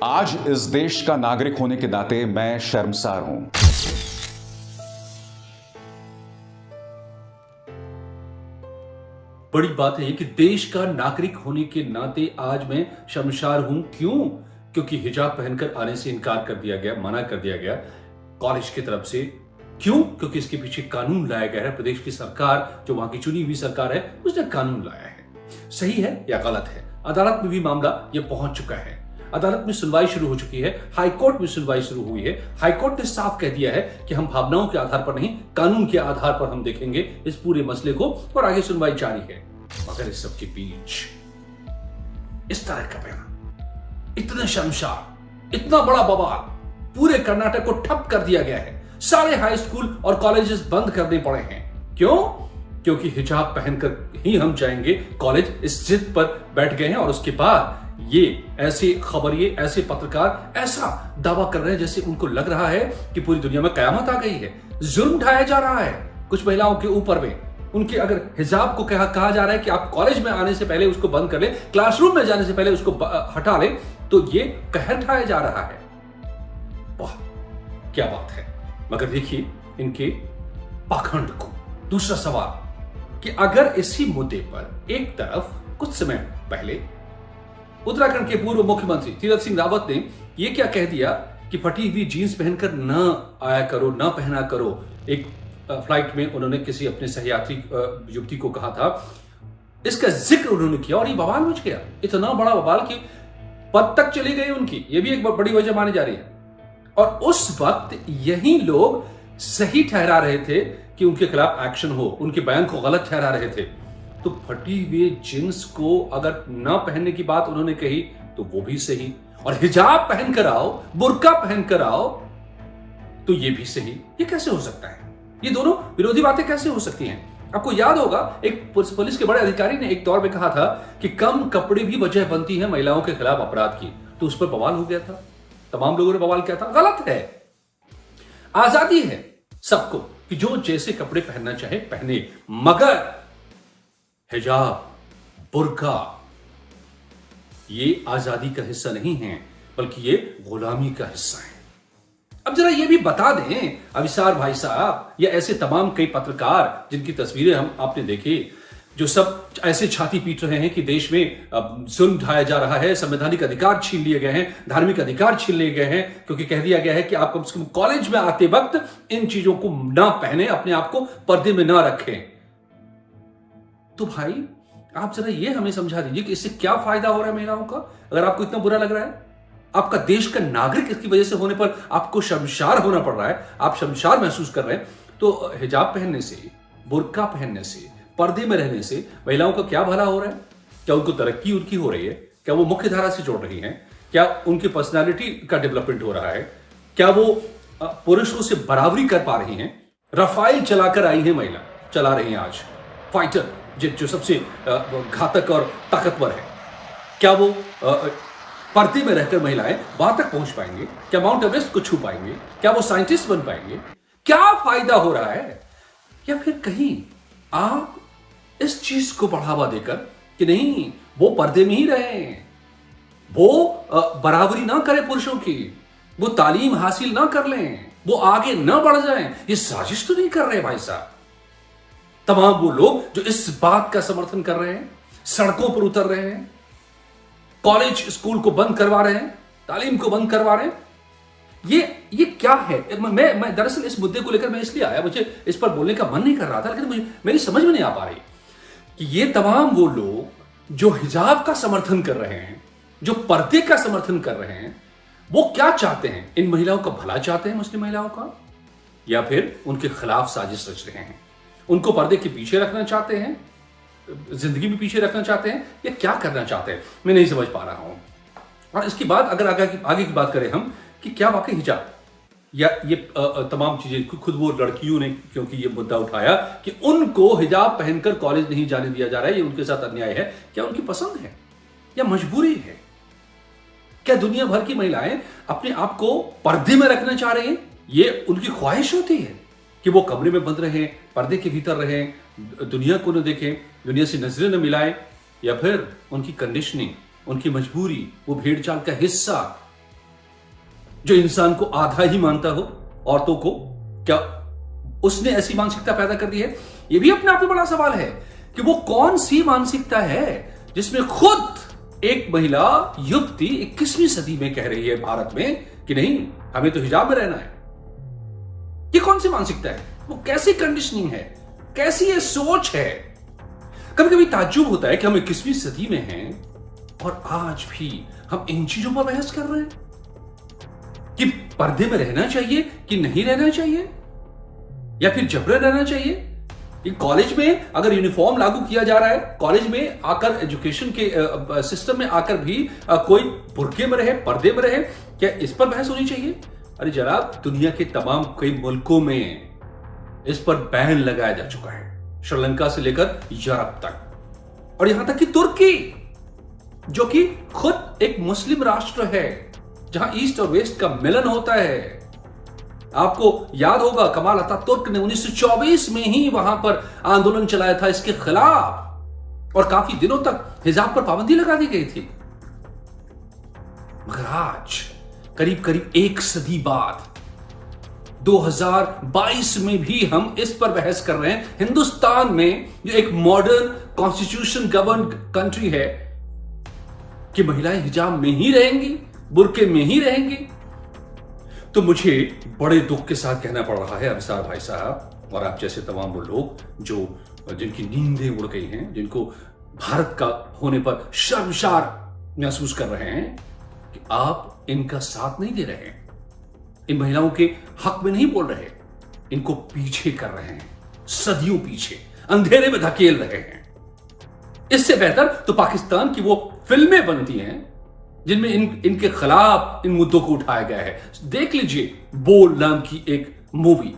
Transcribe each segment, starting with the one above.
आज इस देश का नागरिक होने के नाते मैं शर्मसार हूं। बड़ी बात है ये कि देश का नागरिक होने के नाते आज मैं शर्मसार हूं। क्यों? क्योंकि हिजाब पहनकर आने से इनकार कर दिया गया, मना कर दिया गया कॉलेज की तरफ से। क्यों? क्योंकि इसके पीछे कानून लाया गया है। प्रदेश की सरकार, जो वहां की चुनी हुई सरकार है, उसने कानून लाया है। सही है या गलत है? अदालत में भी मामला ये पहुंच चुका है। अदालत में सुनवाई शुरू हो चुकी है। हाईकोर्ट में सुनवाई शुरू हुई है। हाईकोर्ट ने साफ कह दिया है कि हम भावनाओं के आधार पर नहीं, कानून के आधार पर हम देखेंगे इस पूरे मसले को, और आगे सुनवाई जारी है। मगर इस सब के बीच इस तरह का बयान, इतने शर्मसार, इतना बड़ा बवाल, पूरे कर्नाटक को ठप कर दिया गया है। सारे हाई स्कूल और कॉलेजेस बंद करने पड़े हैं। क्यों? क्योंकि हिजाब पहनकर ही हम जाएंगे कॉलेज, इस जिद पर बैठ गए हैं। और उसके बाद ये ऐसे खबरिए, ऐसे पत्रकार ऐसा दावा कर रहे हैं जैसे उनको लग रहा है कि पूरी दुनिया में कयामत आ गई है, जुल्म ढाया जा रहा है कुछ महिलाओं के ऊपर में। उनके अगर हिजाब को कहा जा रहा है कि आप कॉलेज में आने से पहले उसको बंद कर ले, क्लासरूम में जाने से पहले उसको हटा ले, तो ये कहर ढाया जा रहा है। वाह, क्या बात है। मगर देखिए इनके पाखंड को। दूसरा सवाल कि अगर इसी मुद्दे पर एक तरफ कुछ समय पहले उत्तराखंड के पूर्व मुख्यमंत्री तीरथ सिंह रावत ने यह क्या कह दिया कि फटी हुई जीन्स पहनकर न आया करो, न पहना करो। एक फ्लाइट में उन्होंने किसी अपने सहयात्री युवती को कहा था, इसका जिक्र उन्होंने किया और ये बवाल मच गया। इतना बड़ा बवाल कि पद तक चली गई उनकी। ये भी एक बड़ी वजह मानी जा रही है। और उस वक्त यही लोग सही ठहरा रहे थे कि उनके खिलाफ एक्शन हो, उनके बयान को गलत ठहरा रहे थे। तो फटी हुई जींस को अगर न पहनने की बात उन्होंने कही तो वो भी सही, और हिजाब पहनकर आओ, बुर्का पहनकर आओ तो ये भी सही। ये कैसे हो सकता है? ये दोनों विरोधी बातें कैसे हो सकती हैं? आपको याद होगा एक पुलिस के बड़े अधिकारी ने एक दौर में कहा था कि कम कपड़े भी वजह बनती है महिलाओं के खिलाफ अपराध की, तो उस पर बवाल हो गया था। तमाम लोगों ने बवाल किया था। गलत है। आजादी है सबको कि जो जैसे कपड़े पहनना चाहे पहने, मगर हिजाब, बुर्का ये आजादी का हिस्सा नहीं है, बल्कि ये गुलामी का हिस्सा है। अब जरा ये भी बता दें अविसार भाई साहब, या ऐसे तमाम कई पत्रकार जिनकी तस्वीरें आपने देखी, जो सब ऐसे छाती पीट रहे हैं कि देश में जुल्म ढाया जा रहा है, संवैधानिक अधिकार छीन लिए गए हैं, धार्मिक अधिकार छीन लिए गए हैं, क्योंकि कह दिया गया है कि आप कम से कम कॉलेज में आते वक्त इन चीजों को ना पहने, अपने आप को पर्दे में ना रखें। तो भाई आप जरा ये हमें समझा दीजिए कि इससे क्या फायदा हो रहा है महिलाओं का। अगर आपको इतना बुरा लग रहा है, आपका देश का नागरिक इसकी वजह से होने पर आपको शर्मसार होना पड़ रहा है, आप शर्मसार महसूस कर रहे हैं, तो हिजाब पहनने से, बुर्का पहनने से, पर्दे में रहने से महिलाओं का क्या भला हो रहा है? क्या उनको तरक्की उनकी हो रही है? क्या वो मुख्य धारा से जोड़ रही हैं? क्या उनकी पर्सनालिटी का डेवलपमेंट हो रहा है? क्या वो पुरुषों से बराबरी कर पा रही हैं? रफाइल चलाकर आई है महिला, चला रही हैं आज फाइटर जेट, जो सबसे घातक और ताकतवर है। क्या वो पर्दे में रहकर महिलाएं वहां तक पहुंच पाएंगे? क्या माउंट एवरेस्ट को छू पाएंगे? क्या वो साइंटिस्ट बन पाएंगे? क्या फायदा हो रहा है? या फिर कहीं आप इस चीज को बढ़ावा देकर कि नहीं, वो पर्दे में ही रहे, वो बराबरी ना करें पुरुषों की, वो तालीम हासिल ना कर लें, वो आगे ना बढ़ जाएं, ये साजिश तो नहीं कर रहे भाई साहब? तमाम वो लोग जो इस बात का समर्थन कर रहे हैं, सड़कों पर उतर रहे हैं, कॉलेज स्कूल को बंद करवा रहे हैं, तालीम को बंद करवा रहे हैं, ये क्या है? मैं दरअसल इस मुद्दे को लेकर मैं इसलिए आया, मुझे इस पर बोलने का मन नहीं कर रहा था, लेकिन मेरी समझ में नहीं आ पा रही कि ये तमाम वो लोग जो हिजाब का समर्थन कर रहे हैं, जो पर्दे का समर्थन कर रहे हैं, वो क्या चाहते हैं? इन महिलाओं का भला चाहते हैं, मुस्लिम महिलाओं का, या फिर उनके खिलाफ साजिश रच रहे हैं? उनको पर्दे के पीछे रखना चाहते हैं, जिंदगी में पीछे रखना चाहते हैं, या क्या करना चाहते हैं? मैं नहीं समझ पा रहा हूं। और इसके बाद अगर आगे की बात करें हम कि क्या वाकई हिजाब या ये तमाम चीजें, खुद वो लड़कियों ने क्योंकि ये मुद्दा उठाया कि उनको हिजाब पहनकर कॉलेज नहीं जाने दिया जा रहा है, ये उनके साथ अन्याय है, क्या उनकी पसंद है या मजबूरी है? क्या दुनिया भर की महिलाएं अपने आप को पर्दे में रखना चाह रही हैं? ये उनकी ख्वाहिश होती है कि वो कमरे में बंद रहें, पर्दे के भीतर रहें, दुनिया को न देखें, दुनिया से नजरें न मिलाएं, या फिर उनकी कंडीशनिंग, उनकी मजबूरी, वो भेड़ चाल का हिस्सा जो इंसान को आधा ही मानता हो औरतों को? क्या उसने ऐसी मानसिकता पैदा कर दी है? यह भी अपने आप में बड़ा सवाल है कि वो कौन सी मानसिकता है जिसमें खुद एक महिला युवती 21वीं सदी में कह रही है भारत में कि नहीं, हमें तो हिजाब में रहना है। ये कौन सी मानसिकता है? वो कैसी कंडीशनिंग है? कैसी ये सोच है? कभी कभी ताज्जुब होता है कि हम 21वीं सदी में हैं और आज भी हम इन चीजों पर बहस कर रहे हैं कि पर्दे में रहना चाहिए कि नहीं रहना चाहिए, या फिर जबरन रहना चाहिए। कॉलेज में अगर यूनिफॉर्म लागू किया जा रहा है, कॉलेज में आकर एजुकेशन के सिस्टम में आकर भी कोई बुर्के में रहे, पर्दे में रहे, क्या इस पर बहस होनी चाहिए? अरे जनाब, दुनिया के तमाम कई मुल्कों में इस पर बैन लगाया जा चुका है, श्रीलंका से लेकर यूरोप तक, और यहां तक कि तुर्की, जो कि खुद एक मुस्लिम राष्ट्र है जहां ईस्ट और वेस्ट का मिलन होता है। आपको याद होगा कमाल अतातुर्क ने 1924 में ही वहां पर आंदोलन चलाया था इसके खिलाफ, और काफी दिनों तक हिजाब पर पाबंदी लगा दी गई थी। मगर आज करीब करीब एक सदी बाद 2022 में भी हम इस पर बहस कर रहे हैं, हिंदुस्तान में जो एक मॉडर्न कॉन्स्टिट्यूशन गवर्न कंट्री है, कि महिलाएं हिजाब में ही रहेंगी, बुर्के में ही रहेंगी। तो मुझे बड़े दुख के साथ कहना पड़ रहा है अविसार भाई साहब और आप जैसे तमाम वो लोग जो जिनकी नींदें उड़ गई हैं, जिनको भारत का होने पर शर्मसार महसूस कर रहे हैं, कि आप इनका साथ नहीं दे रहे हैं, इन महिलाओं के हक में नहीं बोल रहे, इनको पीछे कर रहे हैं, सदियों पीछे अंधेरे में धकेल रहे हैं। इससे बेहतर तो पाकिस्तान की वो फिल्में बनती हैं जिनमें इनके खिलाफ इन मुद्दों को उठाया गया है। देख लीजिए बोल नाम की एक मूवी,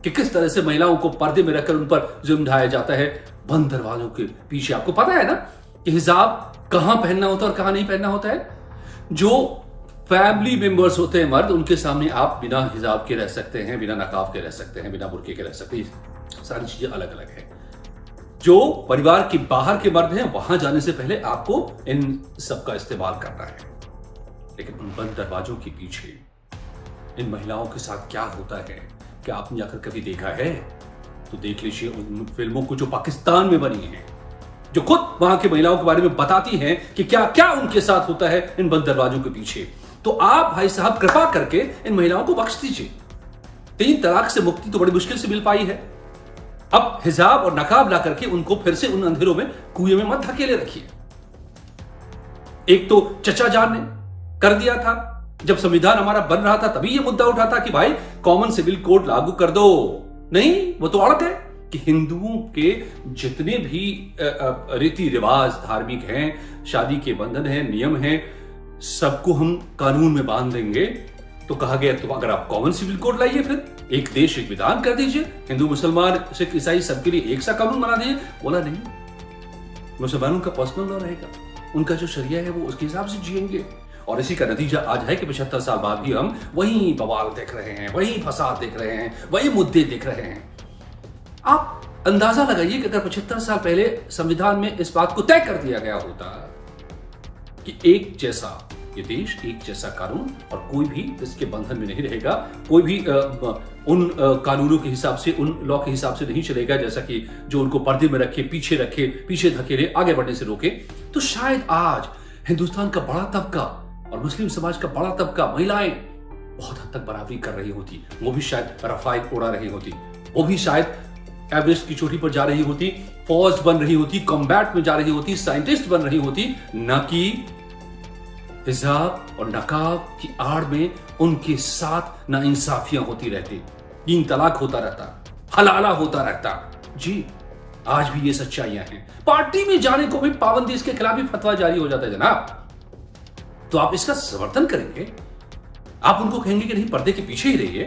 कि किस तरह से महिलाओं को पर्दे में रखकर उन पर जुल्म ढाया जाता है बंद दरवाजों के पीछे। आपको पता है ना कि हिजाब कहां पहनना होता है और कहां नहीं पहनना होता है। जो फैमिली मेंबर्स होते हैं मर्द, उनके सामने आप बिना हिजाब के रह सकते हैं, बिना नकाब के रह सकते हैं, बिना बुर्के के रह सकते हैं। सारी चीजें अलग अलग है। जो परिवार के बाहर के मर्द हैं, वहां जाने से पहले आपको इन सब का इस्तेमाल करना है। लेकिन उन बंद दरवाजों के पीछे इन महिलाओं के साथ क्या होता है, क्या आपने जाकर कभी देखा है? तो देख लीजिए उन फिल्मों को जो पाकिस्तान में बनी हैं, जो खुद वहां की महिलाओं के बारे में बताती हैं कि क्या क्या उनके साथ होता है इन बंद दरवाजों के पीछे। तो आप भाई साहब कृपा करके इन महिलाओं को बख्श दीजिए। 3 तलाक से मुक्ति तो बड़ी मुश्किल से मिल पाई है, अब हिजाब और नकाब ला करके उनको फिर से उन अंधेरों में कुएं में मत धकेले रखिए। एक तो चचा जान ने कर दिया था, जब संविधान हमारा बन रहा था तभी यह मुद्दा उठा था कि भाई कॉमन सिविल कोड लागू कर दो। नहीं, वो तो औरत है कि हिंदुओं के जितने भी रीति रिवाज धार्मिक हैं, शादी के बंधन हैं, नियम हैं, सबको हम कानून में बांध देंगे। तो कहा गया तो अगर आप कॉमन सिविल कोड लाइए, फिर एक देश एक विधान कर दीजिए, हिंदू मुसलमान सिख ईसाई सबके लिए एक सा कानून बना दीजिए। बोला नहीं, मुसलमानों का पर्सनल लॉ रहेगा, उनका जो शरिया है वो उसके हिसाब से जिएंगे। और इसी का नतीजा आज है कि 75 साल बाद भी हम वही बवाल देख रहे हैं, वही फसाद देख रहे हैं, वही मुद्दे देख रहे हैं। आप अंदाजा लगाइए कि अगर 75 साल पहले संविधान में इस बात को तय कर दिया गया होता कि एक जैसा ये देश, एक जैसा कानून, और कोई भी इसके बंधन में नहीं रहेगा, कोई भी उन कानूनों के हिसाब से, उन लॉ के हिसाब से नहीं चलेगा जैसा कि जो उनको पर्दे में रखे, पीछे धकेले, आगे बढ़ने से रोके, तो शायद आज हिंदुस्तान का बड़ा तबका और मुस्लिम समाज का बड़ा तबका, महिलाएं बहुत हद तक बराबरी कर रही होती, वो भी शायद रफाइल उड़ा रही होती, वो भी शायद एवरेस्ट की चोटी पर जा रही होती, फौज बन रही होती, कॉम्बैट में जा रही होती, साइंटिस्ट बन रही होती, न कि हिजाब और नकाब की आड़ में उनके साथ नाइंसाफियां होती रहती, 3 तलाक होता रहता, हलाला होता रहता। जी, आज भी ये सच्चाइयां हैं। पार्टी में जाने को भी पाबंदी, इसके खिलाफ भी फतवा जारी हो जाता है जनाब। तो आप इसका समर्थन करेंगे? आप उनको कहेंगे कि नहीं, पर्दे के पीछे ही रहिए?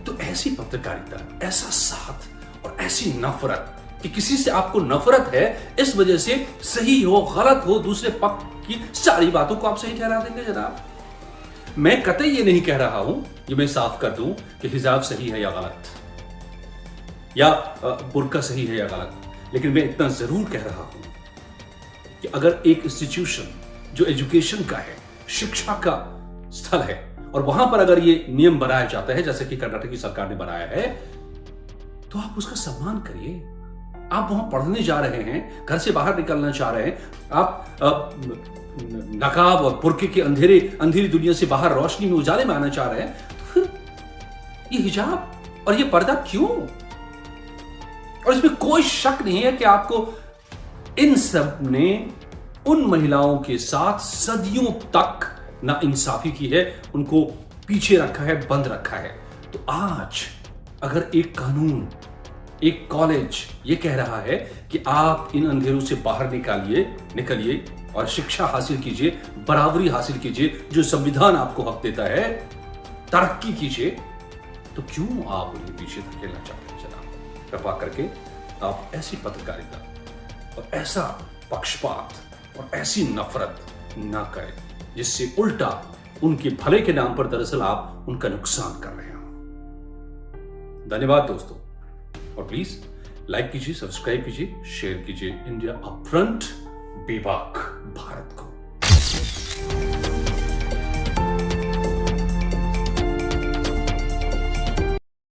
तो ऐसी पत्रकारिता, ऐसा साथ और ऐसी नफरत कि किसी से आपको नफरत है, इस वजह से सही हो गलत हो दूसरे पक्ष की सारी बातों को आप सही ठहरा देंगे जनाब। मैं कतई ये नहीं कह रहा हूं, ये मैं साफ कर दूं कि हिजाब सही है या गलत, या बुर्का सही है या गलत, लेकिन मैं इतना जरूर कह रहा हूं कि अगर एक इंस्टीट्यूशन जो एजुकेशन का है, शिक्षा का स्थल है और वहां पर अगर ये नियम बनाया जाता है जैसे कि कर्नाटक की सरकार ने बनाया है, तो आप उसका सम्मान करिए। आप वहां पढ़ने जा रहे हैं, घर से बाहर निकलना चाह रहे हैं, आप नकाब और बुर्के के अंधेरी दुनिया से बाहर रोशनी में उजाले में आना चाह रहे हैं, तो फिर ये हिजाब और ये पर्दा क्यों? और इसमें कोई शक नहीं है कि आपको इन सब ने उन महिलाओं के साथ सदियों तक ना इंसाफी की है, उनको पीछे रखा है, बंद रखा है। तो आज अगर एक कानून, एक कॉलेज ये कह रहा है कि आप इन अंधेरों से बाहर निकलिए और शिक्षा हासिल कीजिए, बराबरी हासिल कीजिए, जो संविधान आपको हक देता है, तरक्की कीजिए, तो क्यों आप उन्हें पीछे धकेलना चाहते हैं? जनाब, कृपा करके आप ऐसी पत्रकारिता और ऐसा पक्षपात और ऐसी नफरत ना करें जिससे उल्टा उनके भले के नाम पर दरअसल आप उनका नुकसान कर रहे हो। धन्यवाद दोस्तों, और प्लीज लाइक कीजिए, सब्सक्राइब कीजिए, शेयर कीजिए इंडिया अपफ्रंट बेबाक भारत को।